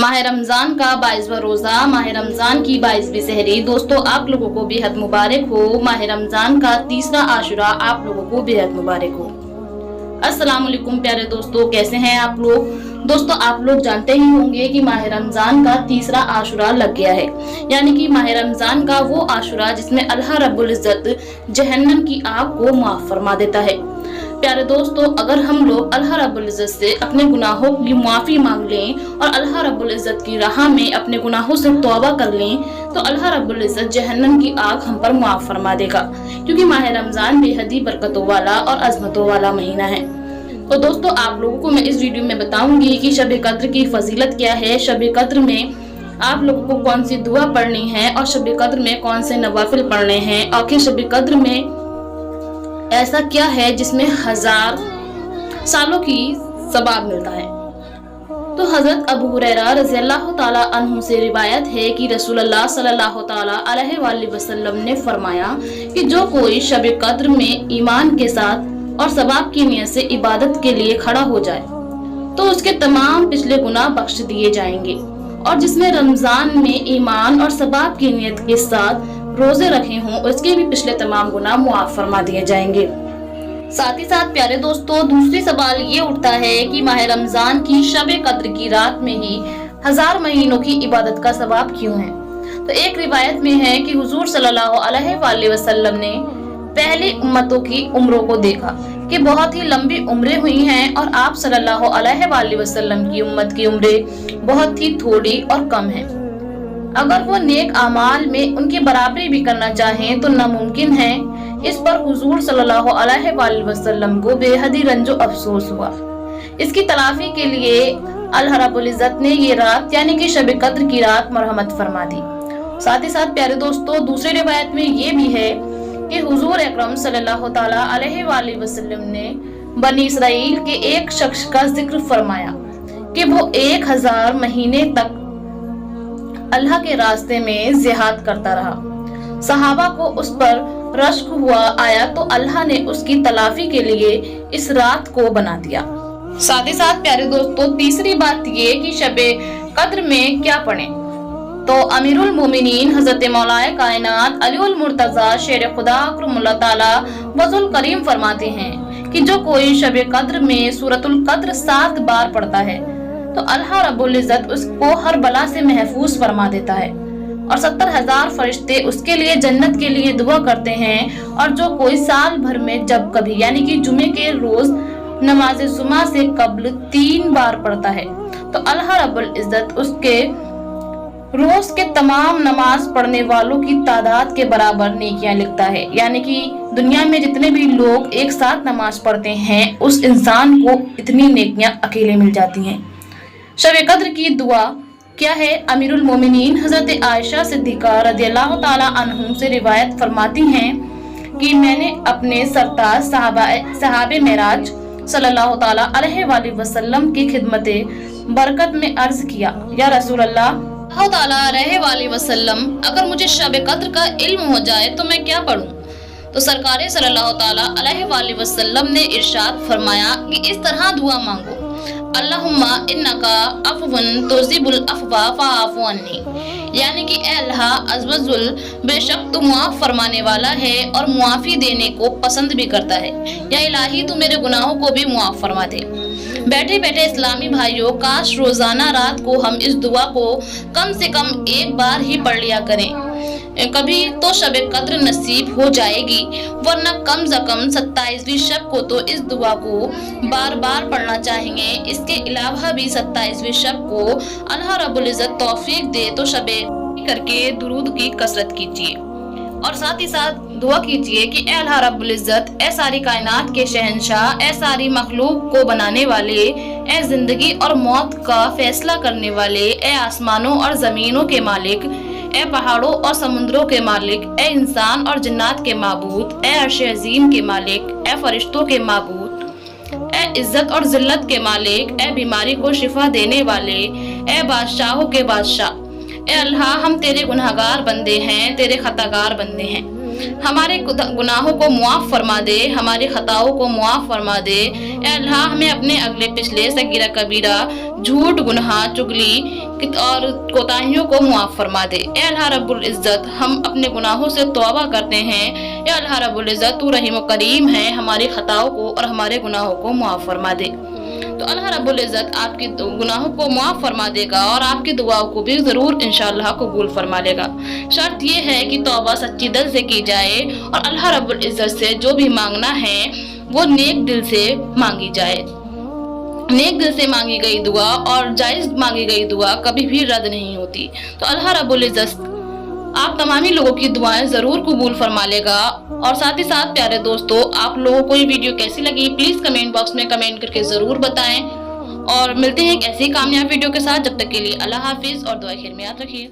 माह रमजान का 22वां रोजा, माह रमजान की 22वीं सहरी। दोस्तों आप लोगों को बेहद मुबारक हो। माह रमजान का तीसरा आशुरा आप लोगों को बेहद मुबारक हो। अस्सलाम वालेकुम प्यारे दोस्तों, कैसे हैं आप लोग। दोस्तों आप लोग जानते ही होंगे कि माह रमजान का तीसरा आशुरा लग गया है, यानी कि माह रमजान का वो आशुरा जिसमें अल्लाह रब्बुल इज्जत जहन्नम की आग को माफ फरमा देता है। प्यारे दोस्तों, अगर हम लोग अल्लाह रब्बुल इज्जत से अपने गुनाहों की माफी मांग लें और अल्लाह रब्बुल इज्जत की राह में अपने गुनाहों से तौबा कर लें तो अल्लाह रब्बुल इज्जत जहन्नम की आग हम पर माफ फरमा देगा, क्योंकि माह रमजान बेहद ही बरकतों वाला और अजमतों वाला महीना है। तो दोस्तों आप लोगों को मैं इस वीडियो में बताऊंगी कि शब कद्र की फजीलत क्या है, शब कद्र में आप लोगों को कौन सी दुआ पढ़नी है और शब कद्र में कौन से नवाफिल पढ़ने हैं, आखिर शब कद्र में ऐसा क्या है जिसमें 1000 सालों की सवाब मिलता है। तो हजरत अबू हुरैरा रज़ियल्लाहु ताला अन्हु से रिवायत है कि रसूलुल्लाह सल्लल्लाहु ताला अलैहि वसल्लम ने फरमाया कि जो कोई शब कद्र में ईमान के साथ और सवाब की नियत से इबादत के लिए खड़ा हो जाए तो उसके तमाम पिछले गुनाह बख्श दिए जाएंगे, और जिसने रमजान में ईमान और सवाब की नियत के साथ रोजे रखे हों उसके भी पिछले तमाम गुनाह मुआफ फरमा दिए जाएंगे। साथ ही साथ प्यारे दोस्तों दूसरी सवाल ये उठता है कि माह रमजान की शब कद्र की रात में ही 1000 महीनों की इबादत का सवाब क्यों है। तो एक रिवायत में है कि हुजूर सल्लल्लाहु अलैहि वसल्लम ने पहली उम्मतों की उम्रों को देखा कि बहुत ही लंबी उम्रें हुई हैं और आप सल्लल्लाहु अलैहि वसल्लम की उम्मत की उम्रें बहुत ही थोड़ी और कम हैं। अगर वो नेक अमाल में उनकी बराबरी भी करना चाहें तो नामुमकिन है। इस पर हुजूर सल्लल्लाहु अलैहि वसल्लम को बेहद ही रंजो अफसोस हुआ। इसकी तलाफी के लिए अल्लाह रब्बुल इज्जत ने ये रात यानी कि शब कद्र की रात मरहमत फरमा दी। साथ ही साथ प्यारे दोस्तों दूसरी रिवायत में ये भी है कि हुजूर अकरम सल्लल्लाहु ताला अलैहि वसल्लम ने बनी इसराइल के एक शख्स का जिक्र फरमाया कि वो 1000 महीने तक अल्लाह के रास्ते में जिहाद करता रहा। सहाबा को उस पर रश्क हुआ आया तो अल्लाह ने उसकी तलाफी के लिए इस रात को बना दिया। साथ ही साथ प्यारे दोस्तों तीसरी बात ये कि शब कद्र में क्या पढ़ें। तो अमीरुल मोमिनीन हजरत मौलाए कायनात अलीउल मुर्तजा शेर खुदा अकरमुल्लाह ताला वजुल करीम फरमाते हैं कि जो कोई शब कद्र में सूरतुल कद्र 7 बार पढ़ता है तो अल्लाह रब्बुल इज्जत उसको हर बला से महफूज फरमा देता है और 70,000 फरिश्ते उसके लिए जन्नत के लिए दुआ करते हैं। और जो कोई साल भर में जब कभी यानी कि जुमे के रोज नमाज जुमा से कब्ल 3 बार पढ़ता है तो अल्लाह रब्बुल इज्जत उसके रोज के तमाम नमाज पढ़ने वालों की तादाद के बराबर नेकियां लिखता है, यानी कि दुनिया में जितने भी लोग एक साथ नमाज पढ़ते हैं उस इंसान को इतनी नेकियां अकेले मिल जाती हैं। शब कद्र की दुआ क्या है। अमीरुल मोमिनीन हजरत आयशा सिद्दीका रज़ियल्लाहु ताला अन्हु से रिवायत फरमाती हैं कि मैंने अपने सरताज साहबे मेराज सल्लल्लाहु ताला अलैहि वसल्लम की खिदमते बरकत में अर्ज किया, या रसूलल्लाह ताला अलैहि वसल्लम अगर मुझे शब कद्र का इल्म हो जाए तो मैं क्या पढ़ूं। तो सरकार सल्लल्लाहु ताला अलैहि वसल्लम ने इरशाद फरमाया कि इस तरह दुआ मांगो, अल्लाहुम्मा इन्नका अफ़वन तुज़िबुल अफ़वा फ़अफ़ु अन्नी, यानी कि ऐ अल्लाह अज़्वजुल बेशक तू मुआफ़ फरमाने वाला है और मुआफ़ी देने को पसंद भी करता है, या इलाही तू मेरे गुनाहों को भी मुआफ़ फरमा दे। बैठे बैठे इस्लामी भाइयों, काश रोजाना रात को हम इस दुआ को कम से कम एक बार ही पढ़ लिया करें, कभी तो शब कद्र नसीब हो जाएगी, वरना कम से कम 27वीं शब को तो इस दुआ को बार बार पढ़ना चाहिए। इसके अलावा भी 27वीं शब को अल्लाह रब्बुल इज्जत तौफीक दे तो शब करके दुरूद की कसरत कीजिए और साथ ही साथ दुआ कीजिए कि ए अल्लाह रब्बुल इज्जत, ए सारी कायनात के शहंशाह, ए सारी मखलूक को बनाने वाले, ए जिंदगी और मौत का फैसला करने वाले, ए आसमानों और जमीनों के मालिक, ए पहाड़ों और समुद्रों के मालिक, ए इंसान और जिन्नात के माबूद, ए अर्श अज़ीम के मालिक, ए फरिश्तों के माबूद, ए इज्जत और जिल्लत के मालिक, ए बीमारी को शिफा देने वाले, ए बादशाहों के बादशाह, ए अल्लाह हम तेरे गुनहगार बंदे हैं, तेरे खतागार बंदे हैं। हमारे गुनाहों को मुआफ़ फरमा दे, हमारी खताओं को मुआफ़ फरमा दे। ए अल्लाह हमें अपने अगले पिछले सगीरा कबीरा, झूठ, गुनाह, चुगली और कोताहियों को मुआफ़ फरमा दे। ए अल्लाह रब्बुल इज़्ज़त, हम अपने गुनाहों से तौबा करते हैं। ए अल्लाह रब्बुल इज़्ज़त, तू रहीम व करीम है, हमारी खताओं को और हमारे गुनाहों को मुआफ़ फरमा दे। तो अल्लाह रब्बुल इज़्ज़त आपकी गुनाहों को मुआफ़ फरमा देगा और आपकी दुआओं को भी ज़रूर इंशाअल्लाह कबूल फरमा लेगा। शर्त ये है कि तौबा सच्ची दिल से की जाए और अल्लाह रब्बुल इज़्ज़त से जो भी मांगना है वो नेक दिल से मांगी जाए। नेक दिल से मांगी गई दुआ और जायज़ मांगी गई दुआ कभी भी रद्द नहीं होती। तो अल्लाह रब्बुल इज़्ज़त आप तमामी लोगों की दुआएं ज़रूर कबूल फरमा लेगा। और साथ ही साथ प्यारे दोस्तों, आप लोगों को ये वीडियो कैसी लगी प्लीज़ कमेंट बॉक्स में कमेंट करके ज़रूर बताएं। और मिलते हैं एक ऐसी कामयाब वीडियो के साथ। जब तक के लिए अल्लाह हाफिज़ और दुआ खैर में याद रखिए।